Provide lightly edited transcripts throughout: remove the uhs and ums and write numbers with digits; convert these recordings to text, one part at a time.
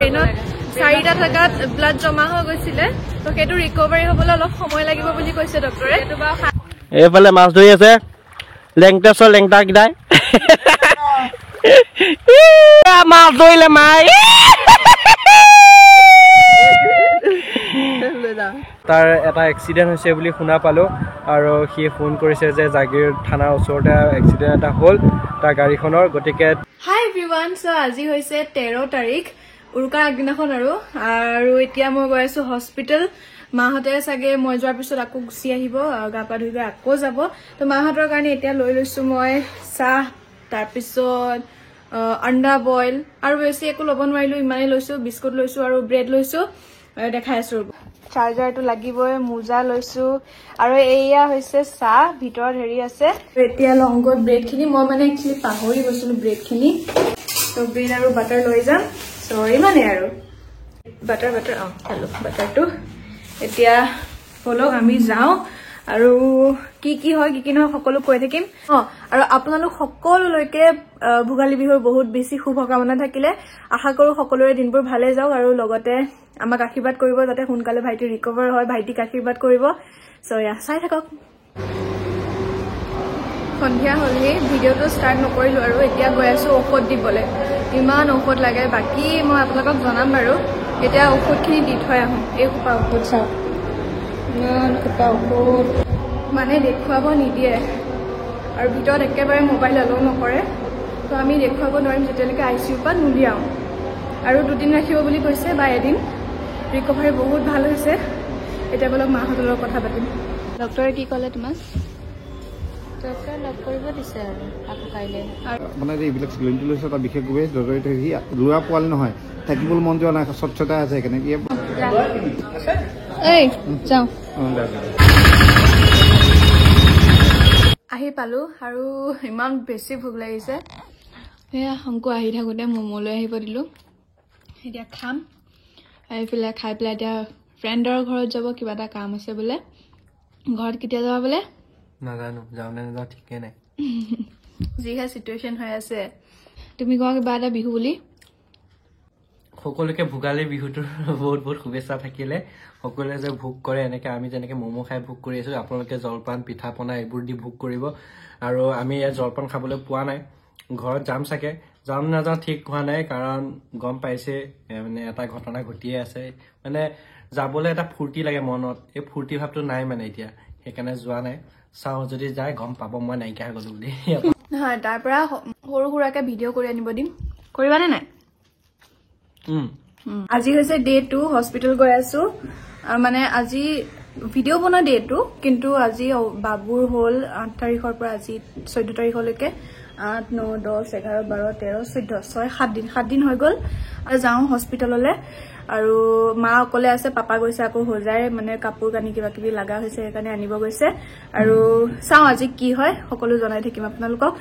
চাৰিটা জাগাত ব্লাড জমা হৈ গৈছিলে তো সেইটো ৰিকভাৰি হ'বলৈ অলপ সময় লাগিব বুলি কৈছে ডক্টৰে এইফালে মাছ ধৰি আছে লেংটেছৰ লেংটা কিদাই মাছ ধৰিলে মাই তাৰ এটা এক্সিডেণ্ট হৈছে বুলি শুনা পালোঁ আৰু সি ফোন কৰিছে যে জাগীৰ থানাৰ ওচৰতে এক্সিডেণ্ট এটা হ'ল তাৰ গাড়ীখনৰ গতিকে হাই এভৰিৱান চ' আজি হৈছে 13 তাৰিখ উৰুকাৰ আগদিনাখন আৰু এতিয়া মই গৈ আছো হস্পিটেল মাহঁতে চাগে মই যোৱাৰ পিছত আকৌ গুচি আহিব গা পা ধুই আকৌ যাব তো মাহঁতৰ কাৰণে এতিয়া লৈ লৈছো মই চাহ তাৰপিছত আন্ডা বইল আৰু বেছি একো ল'ব নোৱাৰিলো ইমানেই লৈছো বিস্কুট লৈছো আৰু ব্ৰেড লৈছো দেখাই আছো চাৰ্জাৰটো লাগিবই মোজা লৈছো আৰু এয়া হৈছে চাহ ভিতৰত হেৰি আছে এতিয়া লংগত ব্ৰেড খিনি মই মানে একচুৱেলি পাহৰি গৈছিলো ব্ৰেড খিনি তো ব্ৰেড আৰু বাটাৰ লৈ যাম সৰি মানে আৰু বাটাৰ হেল্ল' বাটাৰটো এতিয়া বলক আমি যাওঁ আৰু কি হয় কি নহয় সকলো কৈ থাকিম আৰু আপোনালোক সকলোলৈকে ভোগালী বিহুৰ বহুত বেছি শুভকামনা থাকিলে আশা কৰো সকলোৰে দিনবোৰ ভালে যাওক আৰু লগতে আমাক আশীৰ্বাদ কৰিব যাতে সোনকালে ভাইটি ৰিকভাৰ হয় ভাইটিক আশীৰ্বাদ কৰিব সয়া চাই থাকক সন্ধিয়া হ'লে ভিডিঅ'টো ষ্টাৰ্ট নকৰিলো আৰু এতিয়া গৈ আছো ঔষধ দিবলৈ ইমান ঔষধ লাগে বাকী মই আপোনালোকক জনাম বাৰু এতিয়া ঔষধখিনি দি থৈ আহোঁ এই সোপা ঔষধ চাওক ইমান সোপা ঔষধ মানে দেখুৱাব নিদিয়ে আৰু ভিতৰত একেবাৰে মোবাইল এলাউ নকৰে তো আমি দেখুৱাব নোৱাৰিম যেতিয়ালৈকে ICU পৰা নুলিয়াওঁ আৰু 2 দিন ৰাখিব বুলি কৈছে বা এদিন ৰিকভাৰী বহুত ভাল হৈছে এতিয়া বলক মাহঁতৰ লগত কথা পাতিম ডক্টৰে কি ক'লে তোমাক ডক্টৰ লগ কৰিব দিছে আৰু আকৌ কাইলৈ মানে এইবিলাক চিলিণ্ডাৰ লৈছে তাৰ বিশেষভাৱে ডক্টৰে সি ল'ৰা পোৱালি নহয় থাকিবলৈ মন যোৱা নাই স্বচ্ছতা আছে কেনেকৈ এই যাওঁ আহি পালো আৰু ইমান বেছি ভোক লাগিছে সেয়া শংকু আহি থাকোঁতে ম'ম' লৈ আহিব দিলোঁ এতিয়া খাম এইফালে খাই পেলাই এতিয়া ফ্ৰেণ্ডৰ ঘৰত যাব কিবা এটা কাম আছে বোলে ঘৰত কেতিয়া যাবা বোলে নাজানো যাওঁ নে নাযাওঁ ঠিকেই নাই যিহে চিটুৱেশ্যন হৈ আছে তুমি কোৱা কিবা এটা বিহু বুলি সকলোকে ভোগালী বিহুটোৰ বহুত বহুত শুভেচ্ছা থাকিলে সকলোৱে যে ভোগ কৰে এনেকৈ আমি যেনেকৈ ম'ম' খাই ভোগ কৰি আছোঁ আপোনালোকে জলপান পিঠা পনা এইবোৰ দি ভোগ কৰিব আৰু আমি ইয়াত জলপান খাবলৈ পোৱা নাই ঘৰত যাম চাগে যাম নাযাওঁ ঠিক হোৱা নাই কাৰণ গম পাইছে মানে এটা ঘটনা ঘটিয়ে আছে মানে যাবলৈ এটা ফূৰ্তি লাগে মনত এই ফূৰ্তি ভাৱটো নাই মানে এতিয়া সেইকাৰণে যোৱা নাই চাওঁ যদি যায় গম পাব মই নাইকিয়া হৈ গ'লো বুলি নহয় তাৰ পৰা সৰু সুৰাকে ভিডিঅ' কৰি আনিব দিম কৰিবানে নাই আজি হৈছে ডে 2 হস্পিটেল গৈ আছো মানে আজি ভিডিঅ' বনোৱা ডে 2 কিন্তু আজি বাবুৰ হ'ল 8 তাৰিখৰ পৰা আজি 14 তাৰিখলৈকে 8, 9, 10, 11, 12, 13, 14, 7 দিন হৈ গ'ল আৰু যাওঁ হস্পিটেললৈ আৰু মা অকলে আছে পাপা গৈছে আকৌ হোজাই মানে কাপোৰ কানি কিবা কিবি লগা হৈছে সেইকাৰণে আনিব গৈছে আৰু চাওঁ আজি কি হয় সকলো জনাই থাকিম আপোনালোকক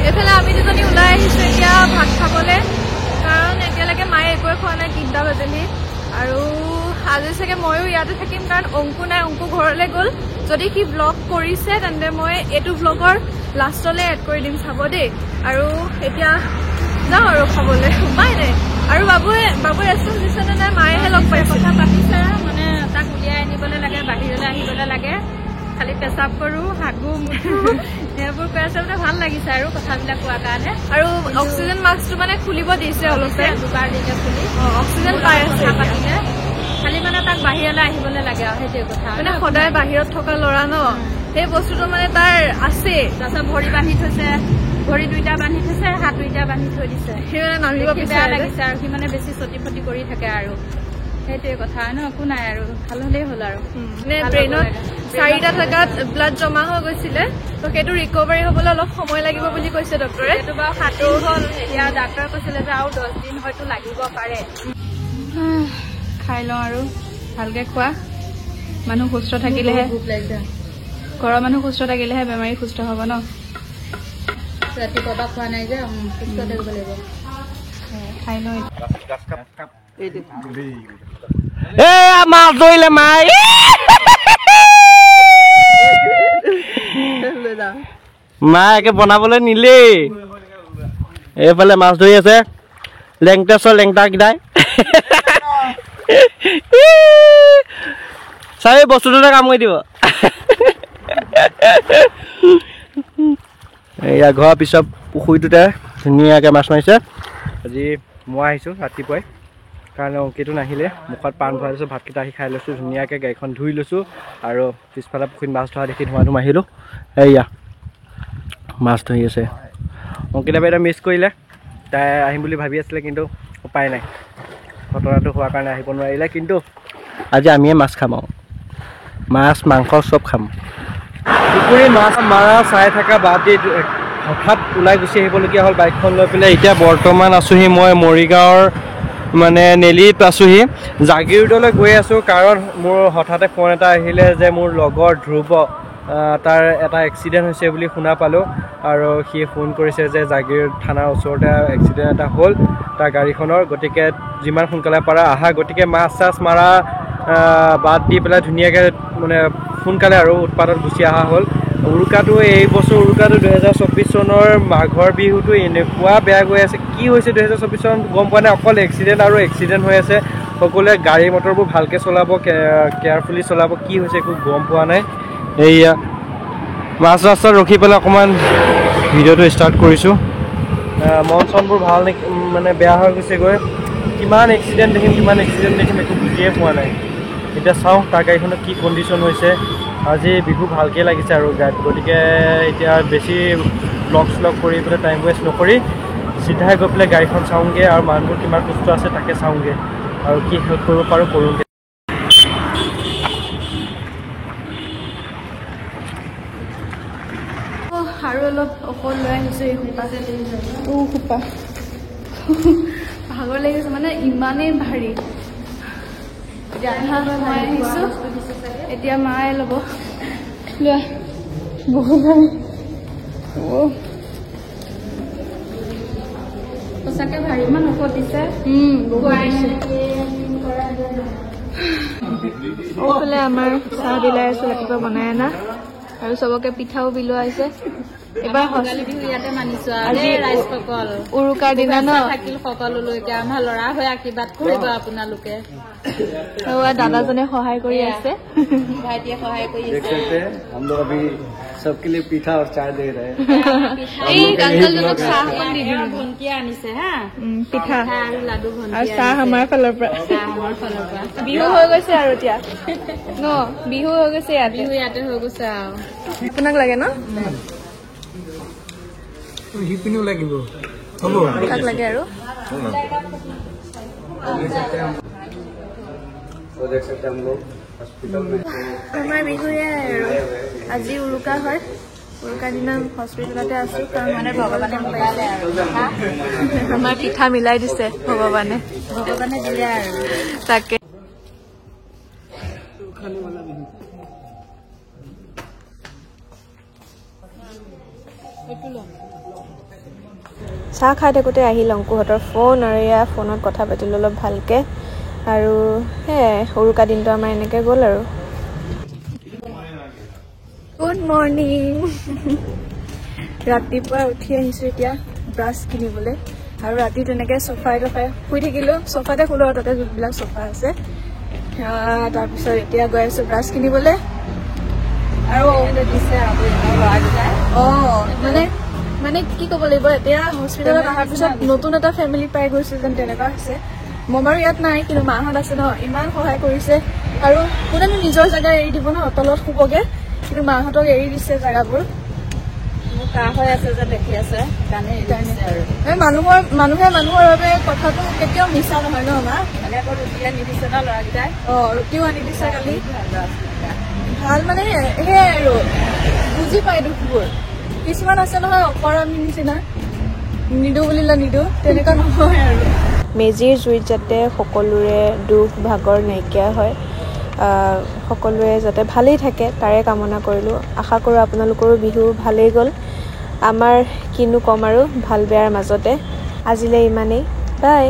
এইফালে আমি দুজনী ওলাই আহিছো এতিয়া ভাত খাবলৈ কাৰণ এতিয়ালৈকে মায়ে একোৱে খোৱা নাই 3টা বাজিলি আৰু আজি চাগে ময়ো ইয়াতে থাকিম কাৰণ অংকু নাই অংকু ঘৰলৈ গ'ল যদি সি ব্লগ কৰিছে তেন্তে মই এইটো ব্লগৰ লাষ্টলৈ এড কৰি দিম চাব দেই আৰু এতিয়া যাওঁ আৰু খাবলৈ উপায় নাই আৰু বাবুৱে ৰেষ্টুৰেণ্ট দিছে নে নাই মায়েহে লগ পাই কথা পাতিছে মানে তাক উলিয়াই আনিবলৈ লাগে বাহিৰলৈ আহিবলৈ লাগে খালি পেচাব কৰোঁ হাগু মুঠো সেইবোৰ কৈ আছে মানে ভাল লাগিছে আৰু কথাবিলাক কোৱাৰ কাৰণে আৰু অক্সিজেন মাস্কটো মানে খুলিব দিছে অলপে 2বাৰ দিনে খুলি অক্সিজেন পাই আছে পাতিলে খালি মানে তাক বাহিৰলৈ আহিবলৈ লাগে আৰু সেইটোৱে কথা মানে সদায় বাহিৰত থকা ল'ৰা ন সেই বস্তুটো মানে তাৰ আছে তাৰপিছত ভৰি বান্ধি থৈছে ভৰি 2টা বান্ধি থৈছে হাত 2টা বান্ধি থৈ দিছে সেই মানে নামিব বেয়া লাগিছে আৰু সি মানে বেছি চটি ফটি কৰি থাকে আৰু সেইটোৱে কথা ন একো নাই আৰু ভাল হ'লেই হ'ল আৰু মানে ব্ৰেইনত 4টা জাগাত ব্লাড জমা হৈ গৈছিলে তো সেইটো ৰিকভাৰি হ'বলৈ অলপ সময় লাগিব বুলি কৈছে ডক্টৰে সেইটো বাৰু 7 হ'ল এতিয়া ডাক্তৰে কৈছিলে যে আৰু 10 দিন হয়তো লাগিব পাৰে খাই লওঁ আৰু ভালকৈ খোৱা মানুহ সুস্থ থাকিলেহে ঘৰৰ মানুহ সুস্থ থাকিলেহে বেমাৰী সুস্থ হ'ব ন ৰাতিপুৱা খোৱা নাই যে সুস্থ থাকিব লাগিব খাই লওঁ মাছ ধৰিলে মাই মায়ে একে বনাবলৈ নিলেই এইফালে মাছ ধৰি আছে লেংটাছৰ লেংটাকেইটাই চাই বস্তুটোতে কাম কৰি দিব এয়া ঘৰৰ পিছত পুখুৰীটোতে ধুনীয়াকৈ মাছ মাৰিছে আজি মই আহিছোঁ ৰাতিপুৱাই কাৰণ অংকিতো নাহিলে মুখত পাণ ভৰাই লৈছোঁ ভাতকেইটা আহি খাই লৈছোঁ ধুনীয়াকৈ গাড়ীখন ধুই লৈছোঁ আৰু পিছফালে পুখুৰীত মাছ ধৰা দেখি ধুমা আহিলোঁ এয়া মাছ ধৰি আছে অংকিতা বাইদেউ মিছ কৰিলে তাই আহিম বুলি ভাবি আছিলে কিন্তু উপায় নাই ঘটনাটো হোৱাৰ কাৰণে আহিব নোৱাৰিলে কিন্তু আজি আমিয়ে মাছ খাম আৰু মাছ মাংস চব খাম পুখুৰীত মাছ মাৰা চাই থকা বাদ দি হঠাৎ ওলাই গুচি আহিবলগীয়া হ'ল বাইকখন লৈ পেলাই এতিয়া বৰ্তমান আছোঁহি মই মৰিগাঁৱৰ মানে নেলিত আছোঁহি জাগিৰোডলৈ গৈ আছোঁ কাৰণ মোৰ হঠাতে ফোন এটা আহিলে যে মোৰ লগৰ ধ্ৰুৱ তাৰ এটা এক্সিডেণ্ট হৈছে বুলি শুনা পালোঁ আৰু সি ফোন কৰিছে যে জাগিৰোড থানাৰ ওচৰতে এক্সিডেণ্ট এটা হ'ল তাৰ গাড়ীখনৰ গতিকে যিমান সোনকালে পাৰা আহা গতিকে মাছ চাছ মাৰা বাদ দি পেলাই ধুনীয়াকৈ মানে সোনকালে আৰু উৎপাদত গুচি অহা হ'ল উৰুকাটো এই বছৰ উৰুকাটো 2024 চনৰ মাঘৰ বিহুটো এনেকুৱা বেয়া গৈ আছে কি হৈছে 2024 চন গম পোৱা নাই অকল এক্সিডেণ্ট আৰু এক্সিডেণ্ট হৈ আছে সকলোৱে গাড়ী মটৰবোৰ ভালকৈ চলাব কেয়াৰফুলি চলাব কি হৈছে একো গম পোৱা নাই এইয়া মাছ ৰাস্তাত ৰখি পেলাই অকণমান ভিডিঅ'টো ষ্টাৰ্ট কৰিছোঁ মন চনবোৰ ভাল মানে বেয়া হৈ গৈছেগৈ কিমান এক্সিডেণ্ট দেখিম একো বুজিয়ে পোৱা নাই এতিয়া চাওঁ তাৰ গাড়ীখনত কি কণ্ডিশ্যন হৈছে আজি বিহু ভালকৈ লাগিছে আৰু গাড়ীত গতিকে এতিয়া বেছি ব্লগ শ্লগ কৰি পেলাই টাইম ৱেষ্ট নকৰি চিধাই গৈ পেলাই গাড়ীখন চাওঁগৈ আৰু মানুহবোৰ কিমান সুস্থ আছে তাকে চাওঁগৈ আৰু কি হেল্প কৰিব পাৰোঁ কৰোঁগৈ আৰু অলপ ঔষধ লৈ আহিছোঁ এই সোপা ভাগৰ লাগিছে মানে ইমানেই ভাৰী মই আহিছোঁ এতিয়া মায়ে ল'ব লোৱা বহুত ভাৰী সঁচাকৈ ভাৰী ইমান ঔষধ দিছে এইফালে আমাৰ চাহ বিলাই আছোঁ ৰাতিপুৱা বনাই অনা আৰু চবকে পিঠাও বিলোৱা হৈছে এবাৰ বিহু ইয়াতে মানিছো আজি ৰাইজসকল উৰুকাৰ দিনা ন থাকিল সকলোলৈকে আমাৰ ল'ৰা হৈ আশীৰ্বাদ কৰিব আপোনালোকে দাদাজনে সহায় কৰি আছে ভাইটিয়ে সহায় কৰি আছে हम लोग अभी सबके लिए पीठा और चाय दे रहे हैं এই কাজল লোক চাহ অকণ দি দিম ভন্টিয়ে আনিছে হা পিঠা আৰু লাডু ভন্টি আৰু চাহ আমাৰ ফালৰ পৰা বিহু হৈ গৈছে আৰু এতিয়া ন বিহু হৈ গৈছে ইয়াতে হৈ গৈছে আৰু আপোনাক লাগে ন শিপিনিও লাগিব হ'ব তাক লাগে আৰু আমাৰ বিহুৱে আৰু আজি উৰুকা হয় উৰুকাৰ দিনা হস্পিটেলতে আছোঁ কাৰণ মানে ভগৱানে মিলাইছে আৰু আমাৰ পিঠা মিলাই দিছে ভগৱানে দিলে আৰু তাকে চাহ খাই থাকোঁতে আহিল অংকুহঁতৰ ফোন আৰু এয়া ফোনত কথা পাতিলোঁ অলপ ভালকৈ আৰু সেয়াই উৰুকা দিনটো আমাৰ এনেকৈ গ'ল আৰু গুড মৰ্ণিং ৰাতিপুৱা উঠি আহিছোঁ এতিয়া ব্ৰাছ কিনিবলৈ আৰু ৰাতি তেনেকৈ চফাই শুই থাকিলোঁ চফাতে শুলোঁ আৰু তাতে যোনবিলাক চফা আছে তাৰপিছত এতিয়া গৈ আছোঁ ব্ৰাছ কিনিবলৈ আৰু দিছে মানে কি ক'ব লাগিব এতিয়া হস্পিটেলত অহাৰ পিছত নতুন এটা ফেমিলি পাই গৈছে যেন তেনেকুৱা হৈছে মই বাৰু ইয়াত নাই কিন্তু মাহঁত আছে ন ইমান সহায় কৰিছে আৰু কোনেনো নিজৰ জেগা এৰি দিব ন তলত শুবগে কিন্তু মাহঁতক এৰি দিছে জেগাবোৰ কাহ হৈ আছে যে দেখি আছে মানুহে মানুহৰ বাবে কথাটো কেতিয়াও মিছা নহয় ন আমাৰ আকৌ ৰুটি আনি দিছে ন ল'ৰাকেইটাই ৰুটিও আনি দিছে কালি ভাল মানে সেয়াই আৰু বুজি পায় দুখবোৰ কিছুমান আছে নহয় অকৰামী নিচিনা নিদো বুলিলে নিদো তেনেকুৱা নহয় আৰু মেজিৰ জুইত যাতে সকলোৰে দুখ ভাগৰ নাইকিয়া হয় সকলোৱে যাতে ভালেই থাকে তাৰে কামনা কৰিলোঁ আশা কৰোঁ আপোনালোকৰো বিহু ভালেই গ'ল আমাৰ কিনো ক'ম আৰু ভাল বেয়াৰ মাজতে আজিলৈ ইমানেই বাই